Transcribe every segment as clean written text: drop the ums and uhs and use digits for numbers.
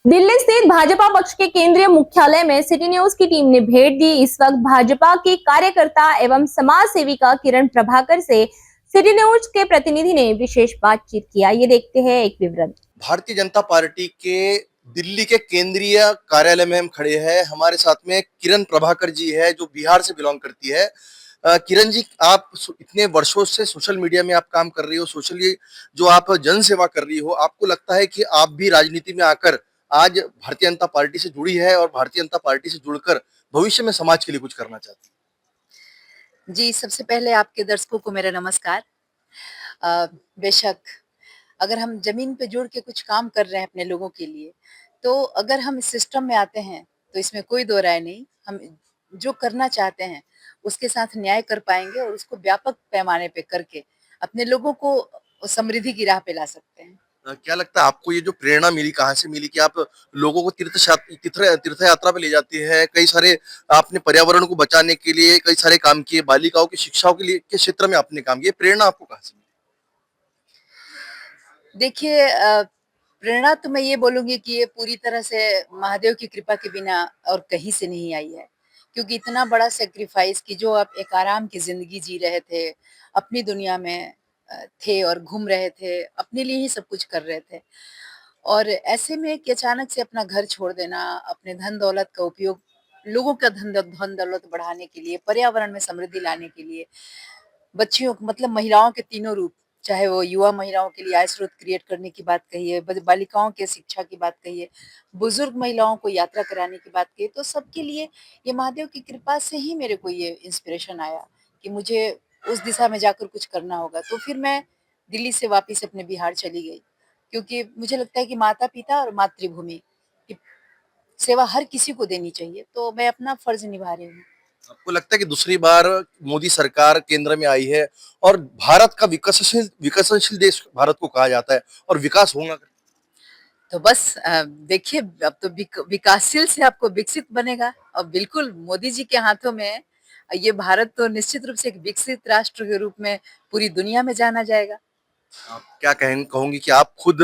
दिल्ली स्थित भाजपा पक्ष के केंद्रीय मुख्यालय में सिटी न्यूज की टीम ने भेंट दी। इस वक्त भाजपा की कार्यकर्ता एवं समाज सेविका किरण प्रभाकर से सिटी न्यूज के प्रतिनिधि ने विशेष बातचीत किया। ये देखते हैं एक विवरण। भारतीय जनता पार्टी के दिल्ली के केंद्रीय कार्यालय में हम खड़े हैं। हमारे साथ में किरण प्रभाकर जी है जो बिहार से बिलोंग करती है। किरण जी, आप इतने वर्षों से सोशल मीडिया में आप काम कर रही हो, सोशली जो आप जन सेवा कर रही हो, आपको लगता है कि आप भी राजनीति में आकर आज भारतीय जनता पार्टी से जुड़ी है और भारतीय जनता पार्टी से जुड़कर भविष्य में समाज के लिए कुछ करना चाहती है? जी, सबसे पहले आपके दर्शकों को मेरा नमस्कार। बेशक अगर हम ज़मीन पे जुड़ के कुछ काम कर रहे हैं अपने लोगों के लिए, तो अगर हम इस सिस्टम में आते हैं, तो इसमें कोई दो राय नहीं। हम जो करना चाहते हैं, उसके साथ न्याय कर पाएँगे और उसको व्यापक पैमाने पे करके अपने लोगों को समृद्धि की राह पे ला सकते हैं। क्या लगता है आपको ये जो प्रेरणा मिली कहाँ से मिली कि आप लोगों को तीर्थ यात्रा पे ले जाती है? कई सारे आपने पर्यावरण को बचाने के लिए कई सारे काम किए, बालिकाओं की शिक्षाओं के लिए के क्षेत्र में आपने काम किया। प्रेरणा आपको कहाँ से मिली? देखिए प्रेरणा तो मैं ये बोलूँगी कि ये पूरी तरह से महादेव की कृपा के बिना और कहीं से नहीं आई है। क्योंकि इतना बड़ा सैक्रिफाइस कि जो आप एक आराम की ज़िंदगी जी रहे थे, अपनी दुनिया में थे और घूम रहे थे, अपने लिए ही सब कुछ कर रहे थे। और ऐसे में कि अचानक से अपना घर छोड़ देना, अपने धन-दौलत का उपयोग लोगों का धन-दौलत बढ़ाने के लिए, पर्यावरण में समृद्धि लाने के लिए, बच्चियों मतलब महिलाओं के तीनों रूप, चाहे वो युवा महिलाओं के लिए आय स्रोत क्रिएट करने की बात कही है, बालिकाओं के शिक्षा की बात कही है, बुजुर्ग महिलाओं को यात्रा कराने की बात कही है, तो सबके लिए ये महादेव की कृपा से ही मेरे को ये इंस्पिरेशन आया कि मुझे उस दिशा में जाकर कुछ करना होगा। तो फिर मैं दिल्ली से वापिस अपने बिहार चली गई, क्योंकि मुझे लगता है कि माता-पिता और मातृभूमि की सेवा हर किसी को देनी चाहिए, तो मैं अपना फर्ज निभा रही हूँ। आपको लगता है कि दूसरी बार मोदी सरकार केंद्र में आई है और भारत का विकसनशील देश भारत को कहा जाता है और विकास होगा? तो बस देखिए अब तो विकासशील से आपको विकसित बनेगा और बिल्कुल मोदी जी के हाथों में है। ये भारत तो निश्चित रूप से एक विकसित राष्ट्र के रूप में पूरी दुनिया में जाना जाएगा। आप क्या कहोगी कि आप खुद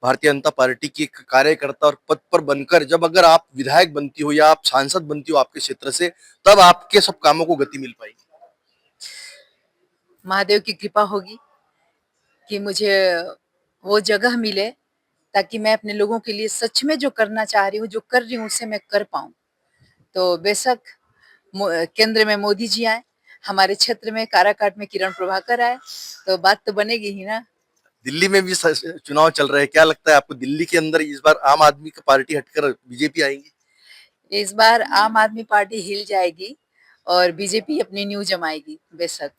भारतीय जनता पार्टी की एक कार्यकर्ता और पद पर बनकर जब अगर आप विधायक बनती हो या आप सांसद बनती हो आपके क्षेत्र से, तब आपके सब कामों को गति मिल पाएगी? महादेव की कृपा होगी कि मुझे वो जगह मिले ताकि मैं अपने लोगों के लिए सच में जो करना चाह रही हूँ, जो कर रही हूँ, उसे मैं कर पाऊँ। तो बेशक केंद्र में मोदी जी आए, हमारे क्षेत्र में काराकाट में किरण प्रभाकर आए, तो बात तो बनेगी ही ना। दिल्ली में भी चुनाव चल रहे हैं। क्या लगता है आपको दिल्ली के अंदर इस बार आम आदमी की पार्टी हटकर बीजेपी आएंगी? इस बार आम आदमी पार्टी हिल जाएगी और बीजेपी अपनी न्यू जमाएगी, बेशक।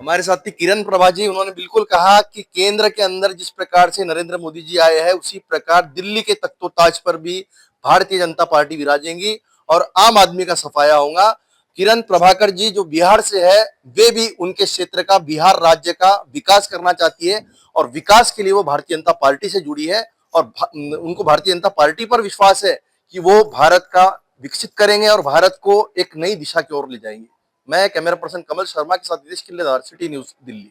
हमारे साथ थी किरण प्रभा जी। उन्होंने बिल्कुल कहा कि केंद्र के अंदर जिस प्रकार से नरेंद्र मोदी जी आए हैं उसी प्रकार दिल्ली के तख्तोताज पर भी भारतीय जनता पार्टी विराजेंगी और आम आदमी का सफाया होगा। किरण प्रभाकर जी जो बिहार से है, वे भी उनके क्षेत्र का, बिहार राज्य का विकास करना चाहती है और विकास के लिए वो भारतीय जनता पार्टी से जुड़ी है और उनको भारतीय जनता पार्टी पर विश्वास है कि वो भारत का विकसित करेंगे और भारत को एक नई दिशा की ओर ले जाएंगे। मैं कैमरा पर्सन कमल शर्मा के साथ विदेश किल्लेदार, सिटी न्यूज दिल्ली।